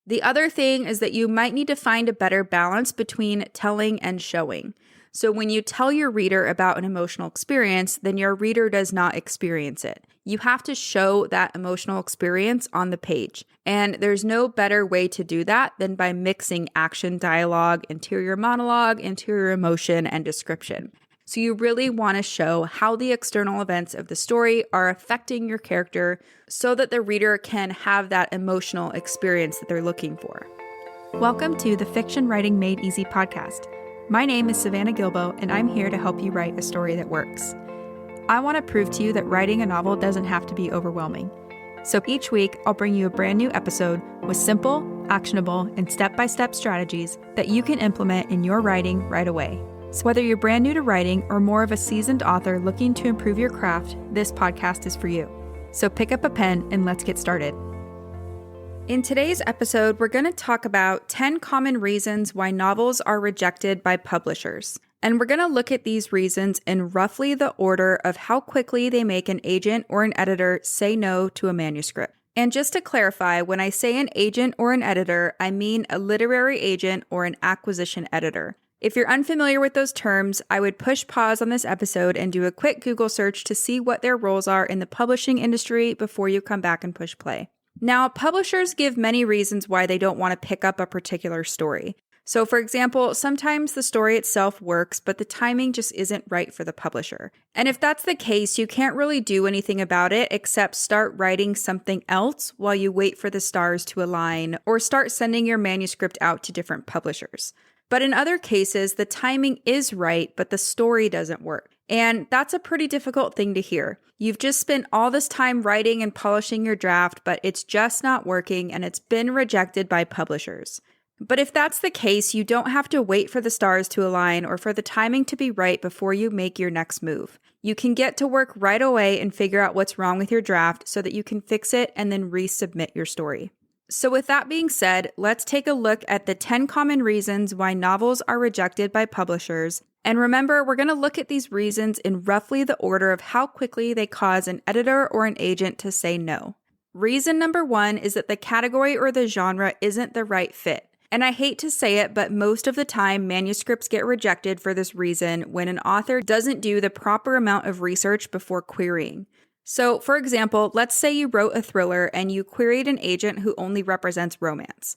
The other thing is that you might need to find a better balance between telling and showing. So when you tell your reader about an emotional experience, then your reader does not experience it. You have to show that emotional experience on the page. And there's no better way to do that than by mixing action, dialogue, interior monologue, interior emotion, and description. So you really want to show how the external events of the story are affecting your character so that the reader can have that emotional experience that they're looking for. Welcome to the Fiction Writing Made Easy podcast. My name is Savannah Gilbo, and I'm here to help you write a story that works. I want to prove to you that writing a novel doesn't have to be overwhelming. So each week, I'll bring you a brand new episode with simple, actionable, and step-by-step strategies that you can implement in your writing right away. So whether you're brand new to writing or more of a seasoned author looking to improve your craft, this podcast is for you. So pick up a pen and let's get started. In today's episode, we're going to talk about 10 common reasons why novels are rejected by publishers. And we're going to look at these reasons in roughly the order of how quickly they make an agent or an editor say no to a manuscript. And just to clarify, when I say an agent or an editor, I mean a literary agent or an acquisition editor. If you're unfamiliar with those terms, I would push pause on this episode and do a quick Google search to see what their roles are in the publishing industry before you come back and push play. Now, publishers give many reasons why they don't want to pick up a particular story. So, for example, sometimes the story itself works, but the timing just isn't right for the publisher. And if that's the case, you can't really do anything about it except start writing something else while you wait for the stars to align, or start sending your manuscript out to different publishers. But in other cases, the timing is right, but the story doesn't work. And that's a pretty difficult thing to hear. You've just spent all this time writing and polishing your draft, but it's just not working and it's been rejected by publishers. But if that's the case, you don't have to wait for the stars to align or for the timing to be right before you make your next move. You can get to work right away and figure out what's wrong with your draft so that you can fix it and then resubmit your story. So with that being said, let's take a look at the 10 common reasons why novels are rejected by publishers. And remember, we're going to look at these reasons in roughly the order of how quickly they cause an editor or an agent to say no. Reason number 1 is that the category or the genre isn't the right fit. And I hate to say it, but most of the time, manuscripts get rejected for this reason when an author doesn't do the proper amount of research before querying. So, for example, let's say you wrote a thriller and you queried an agent who only represents romance.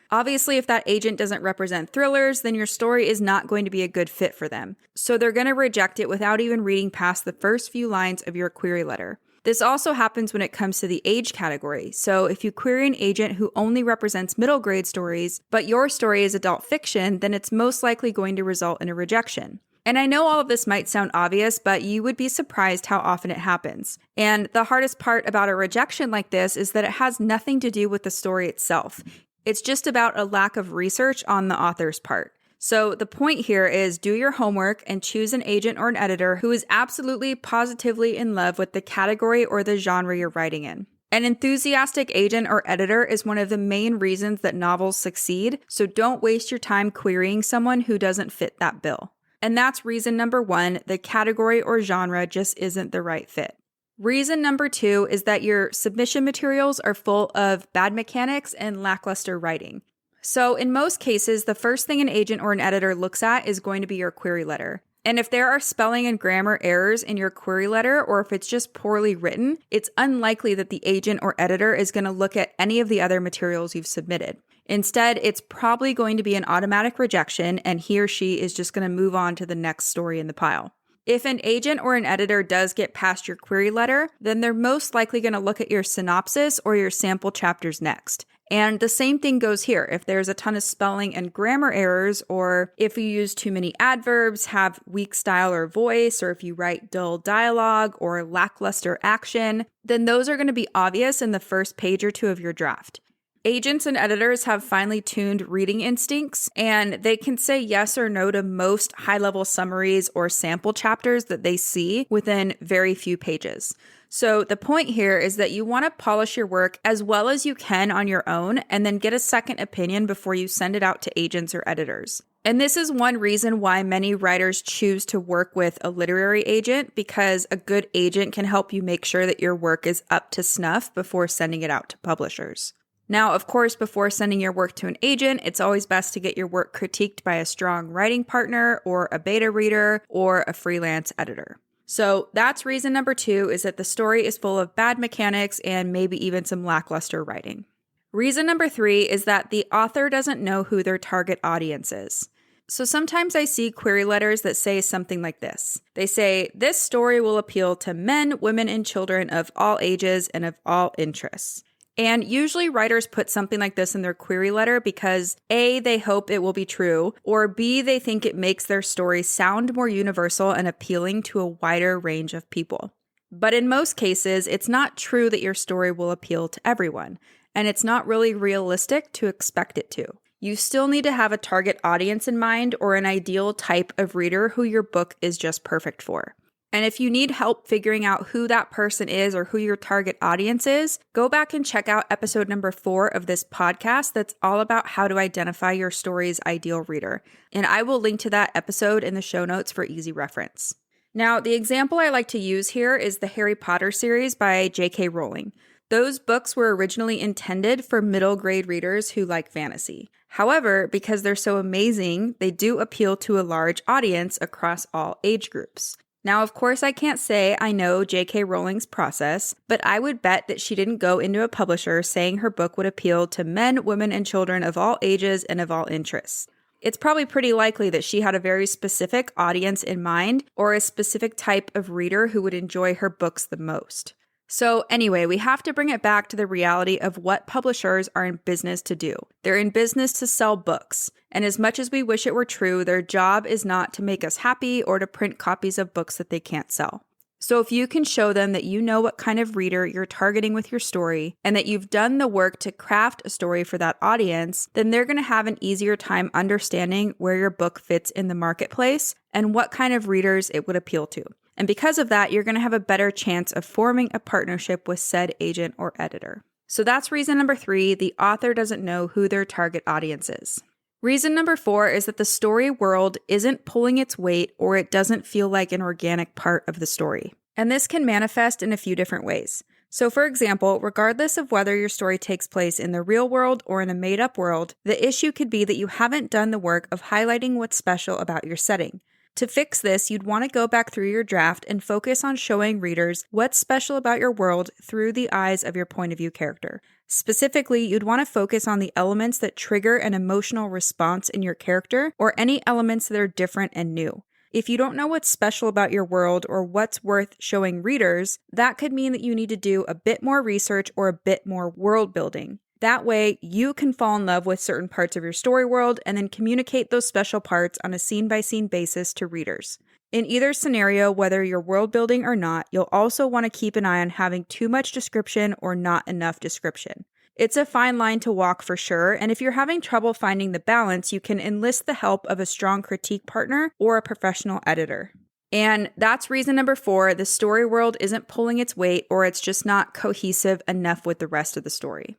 Obviously, if that agent doesn't represent thrillers, then your story is not going to be a good fit for them. So they're going to reject it without even reading past the first few lines of your query letter. This also happens when it comes to the age category. So if you query an agent who only represents middle grade stories, but your story is adult fiction, then it's most likely going to result in a rejection. And I know all of this might sound obvious, but you would be surprised how often it happens. And the hardest part about a rejection like this is that it has nothing to do with the story itself. It's just about a lack of research on the author's part. So the point here is do your homework and choose an agent or an editor who is absolutely positively in love with the category or the genre you're writing in. An enthusiastic agent or editor is one of the main reasons that novels succeed, so don't waste your time querying someone who doesn't fit that bill. And that's reason number 1, the category or genre just isn't the right fit. Reason number 2 is that your submission materials are full of bad mechanics and lackluster writing. So in most cases, the first thing an agent or an editor looks at is going to be your query letter. And if there are spelling and grammar errors in your query letter, or if it's just poorly written, it's unlikely that the agent or editor is going to look at any of the other materials you've submitted. Instead, it's probably going to be an automatic rejection, and he or she is just going to move on to the next story in the pile. If an agent or an editor does get past your query letter, then they're most likely going to look at your synopsis or your sample chapters next. And the same thing goes here. If there's a ton of spelling and grammar errors, or if you use too many adverbs, have weak style or voice, or if you write dull dialogue or lackluster action, then those are going to be obvious in the first page or two of your draft. Agents and editors have finely tuned reading instincts, and they can say yes or no to most high-level summaries or sample chapters that they see within very few pages. So the point here is that you want to polish your work as well as you can on your own, and then get a second opinion before you send it out to agents or editors. And this is one reason why many writers choose to work with a literary agent, because a good agent can help you make sure that your work is up to snuff before sending it out to publishers. Now, of course, before sending your work to an agent, it's always best to get your work critiqued by a strong writing partner or a beta reader or a freelance editor. So that's reason number 2, is that the story is full of bad mechanics and maybe even some lackluster writing. Reason number 3 is that the author doesn't know who their target audience is. So sometimes I see query letters that say something like this. They say, this story will appeal to men, women, and children of all ages and of all interests. And usually writers put something like this in their query letter because A, they hope it will be true, or B, they think it makes their story sound more universal and appealing to a wider range of people. But in most cases, it's not true that your story will appeal to everyone, and it's not really realistic to expect it to. You still need to have a target audience in mind or an ideal type of reader who your book is just perfect for. And if you need help figuring out who that person is or who your target audience is, go back and check out episode number 4 of this podcast that's all about how to identify your story's ideal reader. And I will link to that episode in the show notes for easy reference. Now, the example I like to use here is the Harry Potter series by J.K. Rowling. Those books were originally intended for middle grade readers who like fantasy. However, because they're so amazing, they do appeal to a large audience across all age groups. Now, of course, I can't say I know J.K. Rowling's process, but I would bet that she didn't go into a publisher saying her book would appeal to men, women, and children of all ages and of all interests. It's probably pretty likely that she had a very specific audience in mind or a specific type of reader who would enjoy her books the most. So anyway, we have to bring it back to the reality of what publishers are in business to do. They're in business to sell books. And as much as we wish it were true, their job is not to make us happy or to print copies of books that they can't sell. So if you can show them that you know what kind of reader you're targeting with your story and that you've done the work to craft a story for that audience, then they're going to have an easier time understanding where your book fits in the marketplace and what kind of readers it would appeal to. And because of that, you're going to have a better chance of forming a partnership with said agent or editor. So that's reason number 3, the author doesn't know who their target audience is. Reason number 4 is that the story world isn't pulling its weight or it doesn't feel like an organic part of the story. And this can manifest in a few different ways. So for example, regardless of whether your story takes place in the real world or in a made-up world, the issue could be that you haven't done the work of highlighting what's special about your setting. To fix this, you'd want to go back through your draft and focus on showing readers what's special about your world through the eyes of your point of view character. Specifically, you'd want to focus on the elements that trigger an emotional response in your character or any elements that are different and new. If you don't know what's special about your world or what's worth showing readers, that could mean that you need to do a bit more research or a bit more world building. That way, you can fall in love with certain parts of your story world and then communicate those special parts on a scene-by-scene basis to readers. In either scenario, whether you're world building or not, you'll also want to keep an eye on having too much description or not enough description. It's a fine line to walk for sure, and if you're having trouble finding the balance, you can enlist the help of a strong critique partner or a professional editor. And that's reason number 4, the story world isn't pulling its weight or it's just not cohesive enough with the rest of the story.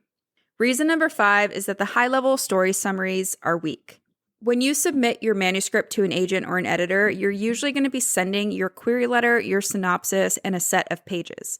Reason number 5 is that the high-level story summaries are weak. When you submit your manuscript to an agent or an editor, you're usually going to be sending your query letter, your synopsis, and a set of pages.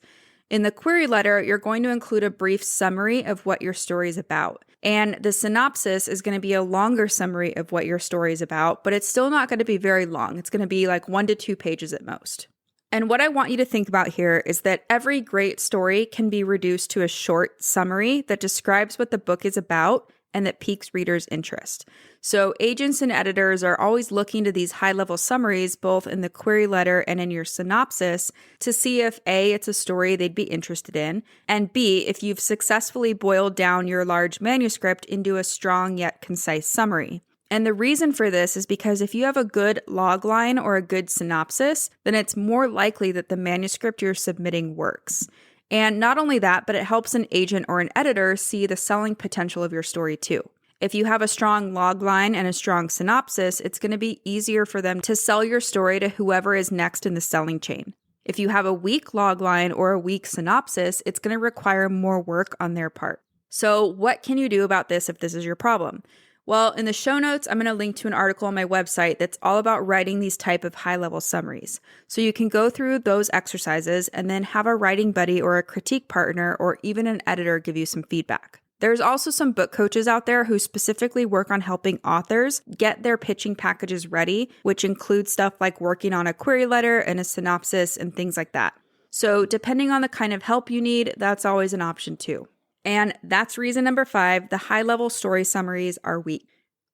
In the query letter, you're going to include a brief summary of what your story is about. And the synopsis is going to be a longer summary of what your story is about, but it's still not going to be very long. It's going to be like 1 to 2 pages at most. And what I want you to think about here is that every great story can be reduced to a short summary that describes what the book is about and that piques readers' interest. So agents and editors are always looking to these high-level summaries, both in the query letter and in your synopsis, to see if A, it's a story they'd be interested in, and B, if you've successfully boiled down your large manuscript into a strong yet concise summary. And the reason for this is because if you have a good logline or a good synopsis, then it's more likely that the manuscript you're submitting works. And not only that, but it helps an agent or an editor see the selling potential of your story too. If you have a strong logline and a strong synopsis, it's going to be easier for them to sell your story to whoever is next in the selling chain. If you have a weak logline or a weak synopsis, it's going to require more work on their part. So what can you do about this if this is your problem? Well, in the show notes, I'm going to link to an article on my website that's all about writing these type of high-level summaries. So you can go through those exercises and then have a writing buddy or a critique partner or even an editor give you some feedback. There's also some book coaches out there who specifically work on helping authors get their pitching packages ready, which includes stuff like working on a query letter and a synopsis and things like that. So depending on the kind of help you need, that's always an option too. And that's reason number 5, the high-level story summaries are weak.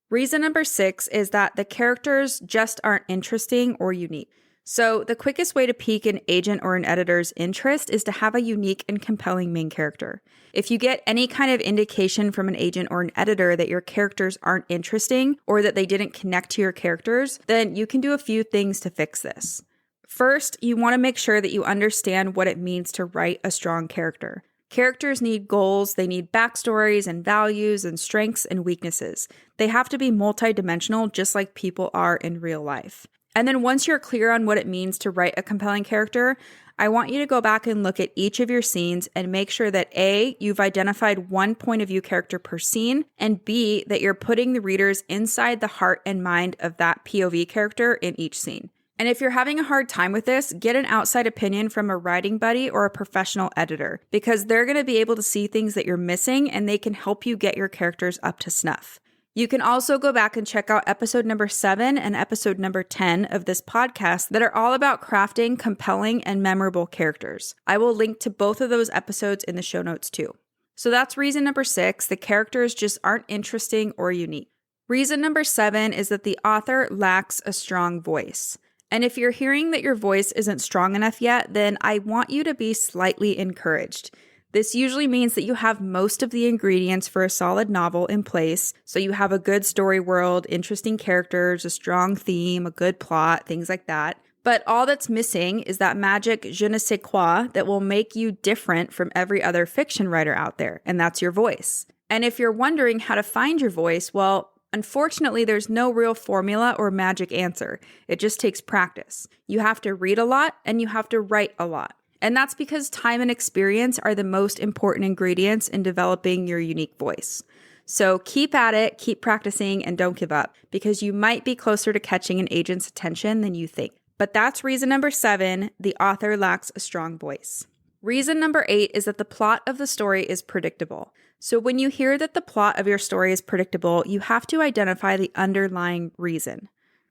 Reason number 6 is that the characters just aren't interesting or unique. So the quickest way to pique an agent or an editor's interest is to have a unique and compelling main character. If you get any kind of indication from an agent or an editor that your characters aren't interesting or that they didn't connect to your characters, then you can do a few things to fix this. First, you want to make sure that you understand what it means to write a strong character. Characters need goals, they need backstories and values and strengths and weaknesses. They have to be multidimensional just like people are in real life. And then once you're clear on what it means to write a compelling character, I want you to go back and look at each of your scenes and make sure that A, you've identified one point of view character per scene, and B, that you're putting the readers inside the heart and mind of that POV character in each scene. And if you're having a hard time with this, get an outside opinion from a writing buddy or a professional editor, because they're going to be able to see things that you're missing and they can help you get your characters up to snuff. You can also go back and check out episode number 7 and episode number 10 of this podcast that are all about crafting compelling and memorable characters. I will link to both of those episodes in the show notes too. So that's reason number 6, the characters just aren't interesting or unique. Reason number 7 is that the author lacks a strong voice. And if you're hearing that your voice isn't strong enough yet, then I want you to be slightly encouraged. This usually means that you have most of the ingredients for a solid novel in place. So you have a good story world, interesting characters, a strong theme, a good plot, things like that. But all that's missing is that magic je ne sais quoi that will make you different from every other fiction writer out there, and that's your voice. And if you're wondering how to find your voice, well, unfortunately, there's no real formula or magic answer. It just takes practice. You have to read a lot and you have to write a lot. And that's because time and experience are the most important ingredients in developing your unique voice. So keep at it, keep practicing, and don't give up, because you might be closer to catching an agent's attention than you think. But that's reason number 7, the author lacks a strong voice. Reason number 8 is that the plot of the story is predictable. So when you hear that the plot of your story is predictable, you have to identify the underlying reason.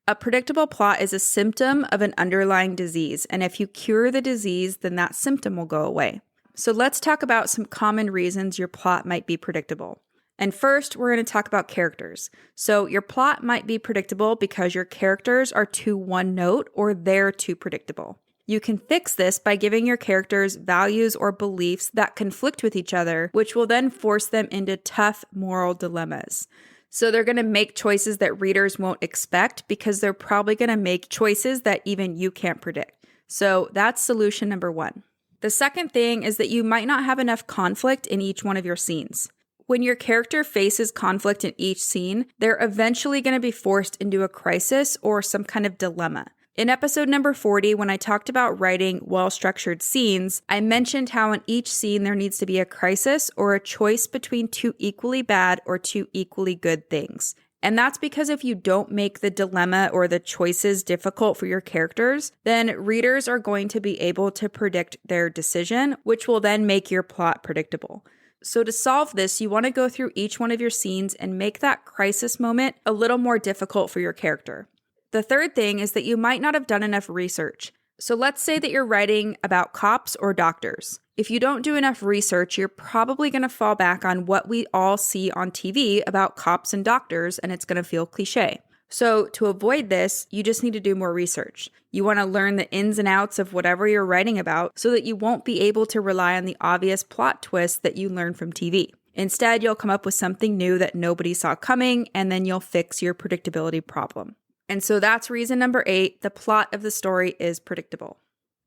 A predictable plot is a symptom of an underlying disease, and if you cure the disease, then that symptom will go away. So let's talk about some common reasons your plot might be predictable. And first, we're going to talk about characters. So your plot might be predictable because your characters are too one-note or they're too predictable. You can fix this by giving your characters values or beliefs that conflict with each other, which will then force them into tough moral dilemmas. So they're going to make choices that readers won't expect because they're probably going to make choices that even you can't predict. So that's solution number 1. The second thing is that you might not have enough conflict in each one of your scenes. When your character faces conflict in each scene, they're eventually going to be forced into a crisis or some kind of dilemma. In episode number 40, when I talked about writing well-structured scenes, I mentioned how in each scene there needs to be a crisis or a choice between two equally bad or two equally good things. And that's because if you don't make the dilemma or the choices difficult for your characters, then readers are going to be able to predict their decision, which will then make your plot predictable. So to solve this, you want to go through each one of your scenes and make that crisis moment a little more difficult for your character. The third thing is that you might not have done enough research. So let's say that you're writing about cops or doctors. If you don't do enough research, you're probably going to fall back on what we all see on TV about cops and doctors, and it's going to feel cliche. So to avoid this, you just need to do more research. You want to learn the ins and outs of whatever you're writing about so that you won't be able to rely on the obvious plot twists that you learn from TV. Instead, you'll come up with something new that nobody saw coming, and then you'll fix your predictability problem. And so that's reason number 8, the plot of the story is predictable.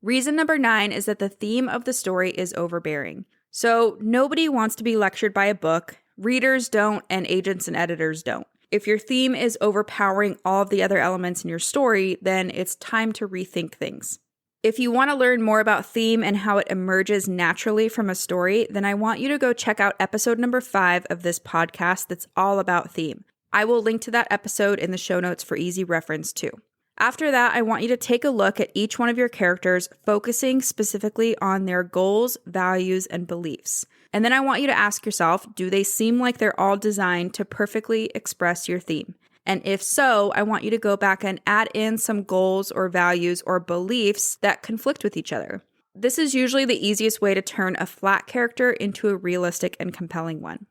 Reason number 9 is that the theme of the story is overbearing. So nobody wants to be lectured by a book, readers don't, and agents and editors don't. If your theme is overpowering all of the other elements in your story, then it's time to rethink things. If you want to learn more about theme and how it emerges naturally from a story, then I want you to go check out episode number 5 of this podcast that's all about theme. I will link to that episode in the show notes for easy reference too. After that, I want you to take a look at each one of your characters, focusing specifically on their goals, values, and beliefs. And then I want you to ask yourself, do they seem like they're all designed to perfectly express your theme? And if so, I want you to go back and add in some goals or values or beliefs that conflict with each other. This is usually the easiest way to turn a flat character into a realistic and compelling one.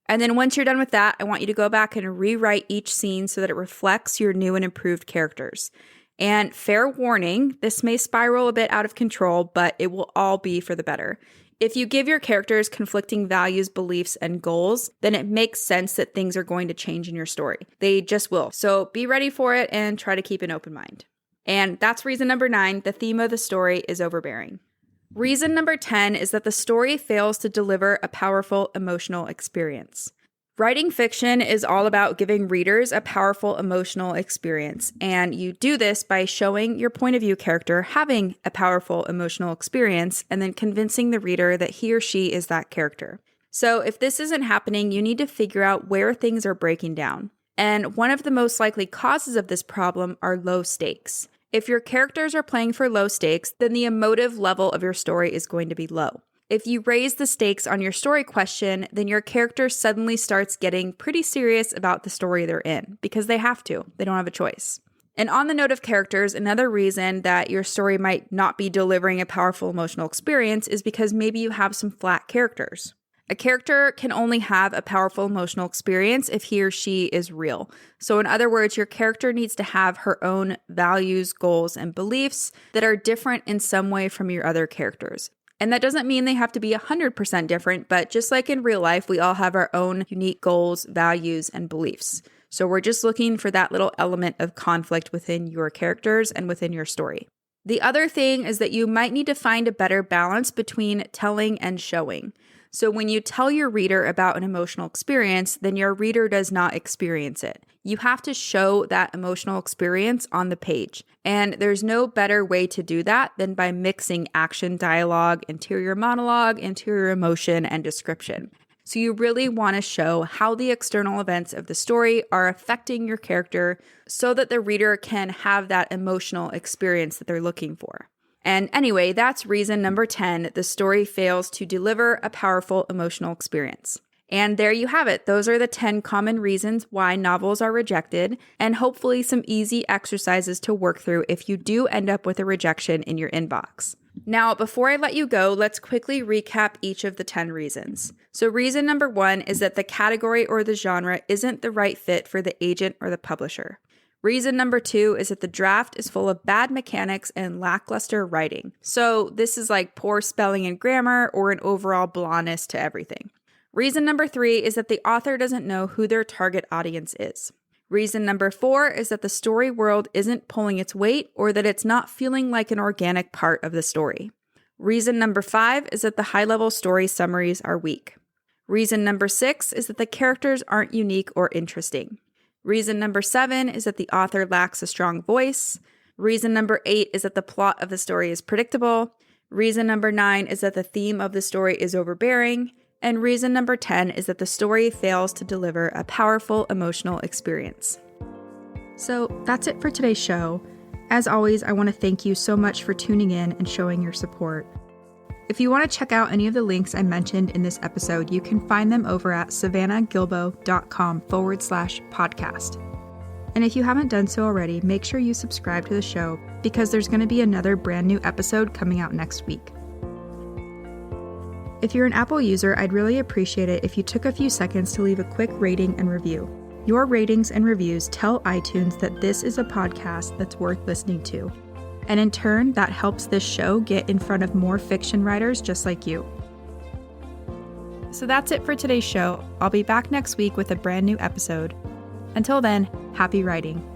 And then once you're done with that, I want you to go back and rewrite each scene so that it reflects your new and improved characters. And fair warning, this may spiral a bit out of control, but it will all be for the better. If you give your characters conflicting values, beliefs, and goals, then it makes sense that things are going to change in your story. They just will. So be ready for it and try to keep an open mind. And that's reason number 9. The theme of the story is overbearing. Reason number 10 is that the story fails to deliver a powerful emotional experience. Writing fiction is all about giving readers a powerful emotional experience, and you do this by showing your point of view character having a powerful emotional experience and then convincing the reader that he or she is that character. So if this isn't happening, you need to figure out where things are breaking down. And one of the most likely causes of this problem are low stakes. If your characters are playing for low stakes, then the emotive level of your story is going to be low. If you raise the stakes on your story question, then your character suddenly starts getting pretty serious about the story they're in, because they have to. They don't have a choice. And on the note of characters, another reason that your story might not be delivering a powerful emotional experience is because maybe you have some flat characters. A character can only have a powerful emotional experience if he or she is real. So in other words, your character needs to have her own values, goals, and beliefs that are different in some way from your other characters. And that doesn't mean they have to be 100% different, but just like in real life, we all have our own unique goals, values, and beliefs. So we're just looking for that little element of conflict within your characters and within your story. The other thing is that you might need to find a better balance between telling and showing. So when you tell your reader about an emotional experience, then your reader does not experience it. You have to show that emotional experience on the page. And there's no better way to do that than by mixing action, dialogue, interior monologue, interior emotion, and description. So you really want to show how the external events of the story are affecting your character so that the reader can have that emotional experience that they're looking for. And anyway, that's reason number 10, the story fails to deliver a powerful emotional experience. And there you have it. Those are the 10 common reasons why novels are rejected, and hopefully some easy exercises to work through if you do end up with a rejection in your inbox. Now, before I let you go, let's quickly recap each of the 10 reasons. So reason number 1 is that the category or the genre isn't the right fit for the agent or the publisher. Reason number 2 is that the draft is full of bad mechanics and lackluster writing. So this is like poor spelling and grammar or an overall blondness to everything. Reason number 3 is that the author doesn't know who their target audience is. Reason number 4 is that the story world isn't pulling its weight or that it's not feeling like an organic part of the story. Reason number 5 is that the high-level story summaries are weak. Reason number 6 is that the characters aren't unique or interesting. Reason number 7 is that the author lacks a strong voice. Reason number 8 is that the plot of the story is predictable. Reason number 9 is that the theme of the story is overbearing. And reason number 10 is that the story fails to deliver a powerful emotional experience. So that's it for today's show. As always, I want to thank you so much for tuning in and showing your support. If you want to check out any of the links I mentioned in this episode, you can find them over at savannahgilbo.com/podcast. And if you haven't done so already, make sure you subscribe to the show because there's going to be another brand new episode coming out next week. If you're an Apple user, I'd really appreciate it if you took a few seconds to leave a quick rating and review. Your ratings and reviews tell iTunes that this is a podcast that's worth listening to. And in turn, that helps this show get in front of more fiction writers just like you. So that's it for today's show. I'll be back next week with a brand new episode. Until then, happy writing.